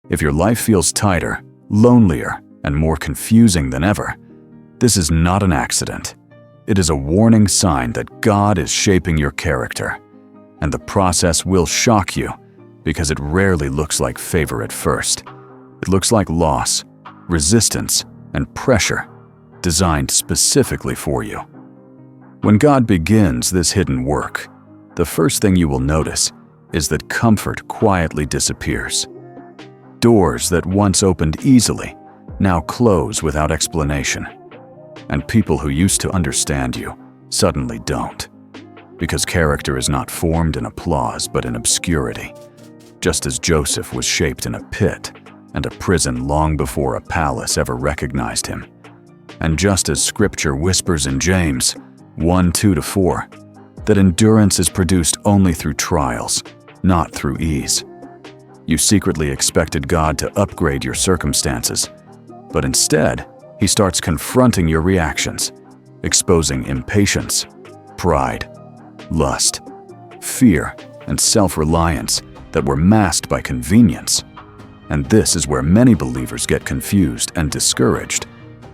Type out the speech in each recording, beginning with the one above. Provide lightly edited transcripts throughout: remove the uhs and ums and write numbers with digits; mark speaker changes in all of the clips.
Speaker 1: If your life feels tighter, lonelier, and more confusing than ever, this is not an accident. It is a warning sign that God is shaping your character, and the process will shock you because it rarely looks like favor at first. It looks like loss, resistance, and pressure designed specifically for you. When God begins this hidden work, the first thing you will notice is that comfort quietly disappears. Doors that once opened easily now close without explanation, and people who used to understand you suddenly don't, because character is not formed in applause but in obscurity, just as Joseph was shaped in a pit and a prison long before a palace ever recognized him, and just as Scripture whispers in James 1:2-4 that endurance is produced only through trials, not through ease. You secretly expected God to upgrade your circumstances, but instead, He starts confronting your reactions, exposing impatience, pride, lust, fear, and self-reliance that were masked by convenience. And this is where many believers get confused and discouraged,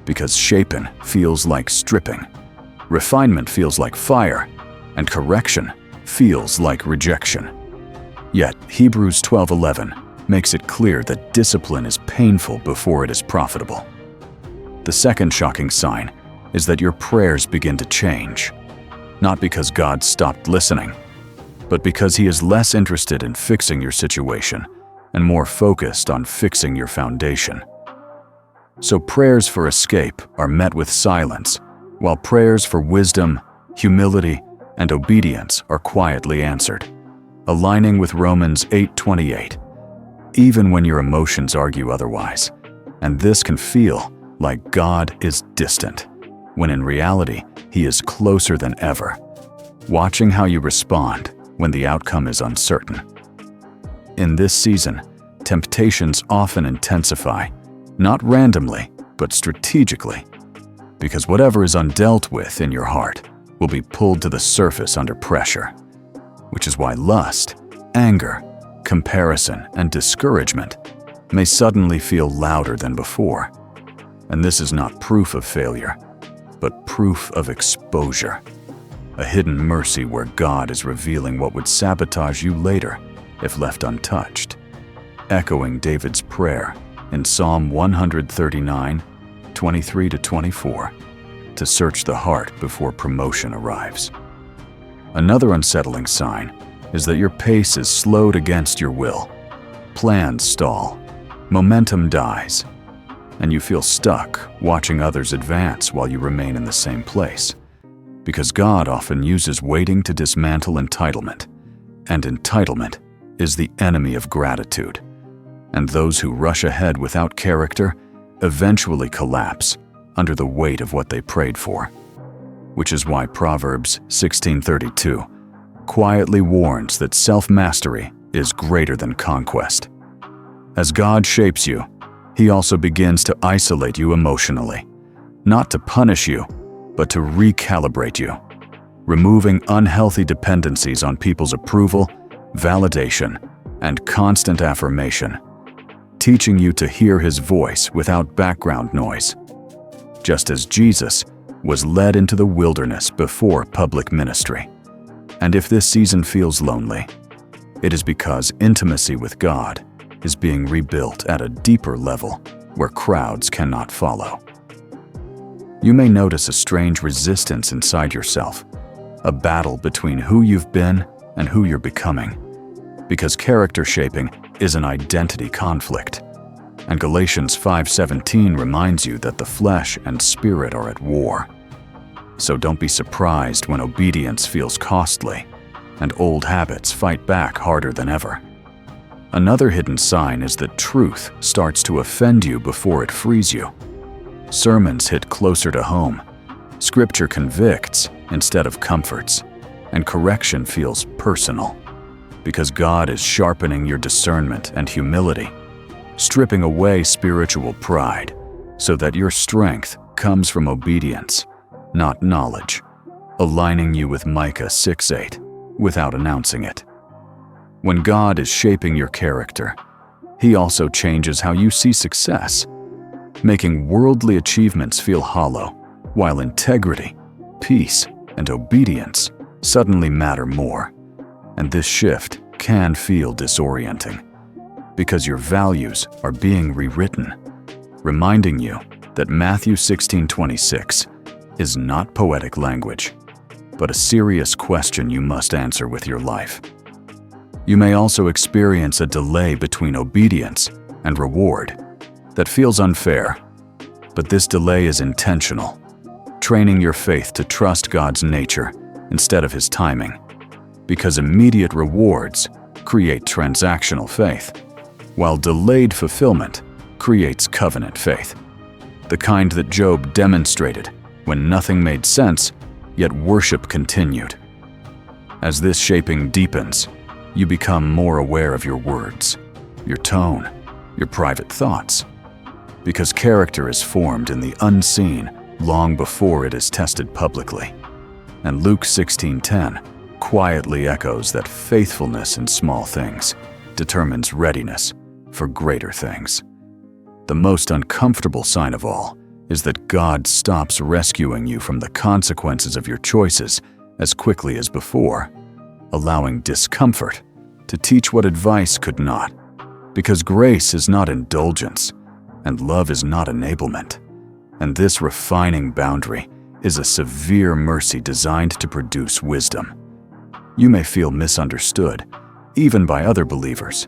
Speaker 1: because shaping feels like stripping, refinement feels like fire, and correction feels like rejection. Yet Hebrews 12:11 makes it clear that discipline is painful before it is profitable. The second shocking sign is that your prayers begin to change, not because God stopped listening, but because He is less interested in fixing your situation and more focused on fixing your foundation. So prayers for escape are met with silence, while prayers for wisdom, humility, and obedience are quietly answered, aligning with Romans 8:28, even when your emotions argue otherwise. And this can feel like God is distant, when in reality, He is closer than ever, watching how you respond when the outcome is uncertain. In this season, temptations often intensify, not randomly, but strategically, because whatever is undealt with in your heart will be pulled to the surface under pressure, which is why lust, anger, comparison, and discouragement may suddenly feel louder than before. And this is not proof of failure, but proof of exposure, a hidden mercy where God is revealing what would sabotage you later if left untouched, echoing David's prayer in Psalm 139:23-24, to search the heart before promotion arrives. Another unsettling sign is that your pace is slowed against your will. Plans stall, momentum dies, and you feel stuck watching others advance while you remain in the same place. Because God often uses waiting to dismantle entitlement, and entitlement is the enemy of gratitude. And those who rush ahead without character eventually collapse under the weight of what they prayed for, which is why Proverbs 16:32 quietly warns that self-mastery is greater than conquest. As God shapes you, He also begins to isolate you emotionally, not to punish you, but to recalibrate you, removing unhealthy dependencies on people's approval, validation, and constant affirmation, teaching you to hear His voice without background noise, just as Jesus was led into the wilderness before public ministry. And if this season feels lonely, it is because intimacy with God is being rebuilt at a deeper level where crowds cannot follow. You may notice a strange resistance inside yourself, a battle between who you've been and who you're becoming, because character shaping is an identity conflict. And Galatians 5:17 reminds you that the flesh and spirit are at war. So don't be surprised when obedience feels costly and old habits fight back harder than ever. Another hidden sign is that truth starts to offend you before it frees you. Sermons hit closer to home, Scripture convicts instead of comforts, and correction feels personal, because God is sharpening your discernment and humility, stripping away spiritual pride so that your strength comes from obedience, not knowledge, aligning you with Micah 6:8 without announcing it. When God is shaping your character, He also changes how you see success, making worldly achievements feel hollow, while integrity, peace, and obedience suddenly matter more. And this shift can feel disorienting, because your values are being rewritten, reminding you that Matthew 16:26 is not poetic language, but a serious question you must answer with your life. You may also experience a delay between obedience and reward that feels unfair, but this delay is intentional, training your faith to trust God's nature instead of His timing, because immediate rewards create transactional faith, while delayed fulfillment creates covenant faith, the kind that Job demonstrated when nothing made sense, yet worship continued. As this shaping deepens, you become more aware of your words, your tone, your private thoughts, because character is formed in the unseen long before it is tested publicly. And Luke 16:10 quietly echoes that faithfulness in small things determines readiness for greater things. The most uncomfortable sign of all is that God stops rescuing you from the consequences of your choices as quickly as before, allowing discomfort to teach what advice could not, because grace is not indulgence, and love is not enablement. And this refining boundary is a severe mercy designed to produce wisdom. You may feel misunderstood, even by other believers,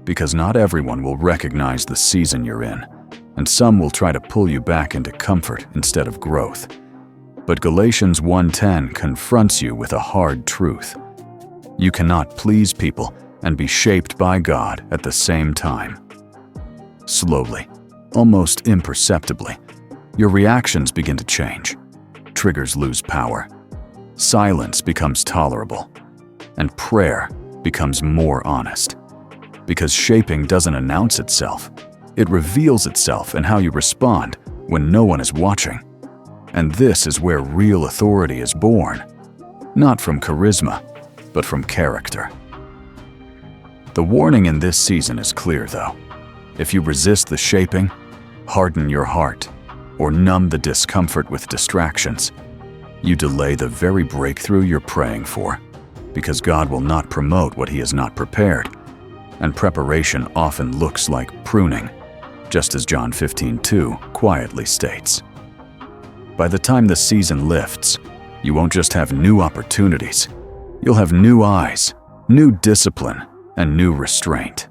Speaker 1: because not everyone will recognize the season you're in, and some will try to pull you back into comfort instead of growth. But Galatians 1:10 confronts you with a hard truth. You cannot please people and be shaped by God at the same time. Slowly, almost imperceptibly, your reactions begin to change. Triggers lose power. Silence becomes tolerable. And prayer becomes more honest. Because shaping doesn't announce itself. It reveals itself in how you respond when no one is watching. And this is where real authority is born. Not from charisma, but from character. The warning in this season is clear, though. If you resist the shaping, harden your heart, or numb the discomfort with distractions, you delay the very breakthrough you're praying for, because God will not promote what He has not prepared, and preparation often looks like pruning, just as John 15:2 quietly states. By the time the season lifts, you won't just have new opportunities, you'll have new eyes, new discipline, and new restraint.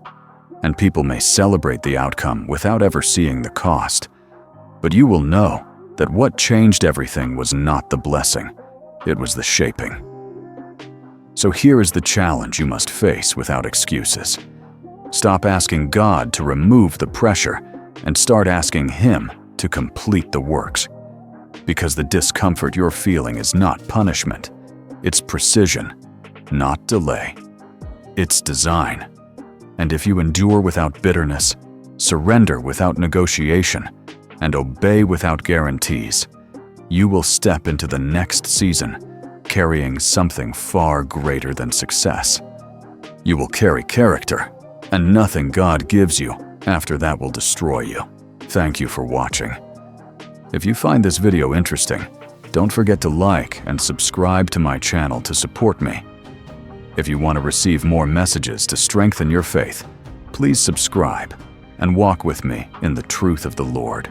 Speaker 1: And people may celebrate the outcome without ever seeing the cost, but you will know that what changed everything was not the blessing, it was the shaping. So here is the challenge you must face without excuses. Stop asking God to remove the pressure and start asking Him to complete the works. Because the discomfort you're feeling is not punishment, it's precision, not delay. It's design. And if you endure without bitterness, surrender without negotiation, and obey without guarantees, you will step into the next season carrying something far greater than success. You will carry character, and nothing God gives you after that will destroy you. Thank you for watching. If you find this video interesting, don't forget to like and subscribe to my channel to support me. If you want to receive more messages to strengthen your faith, please subscribe and walk with me in the truth of the Lord.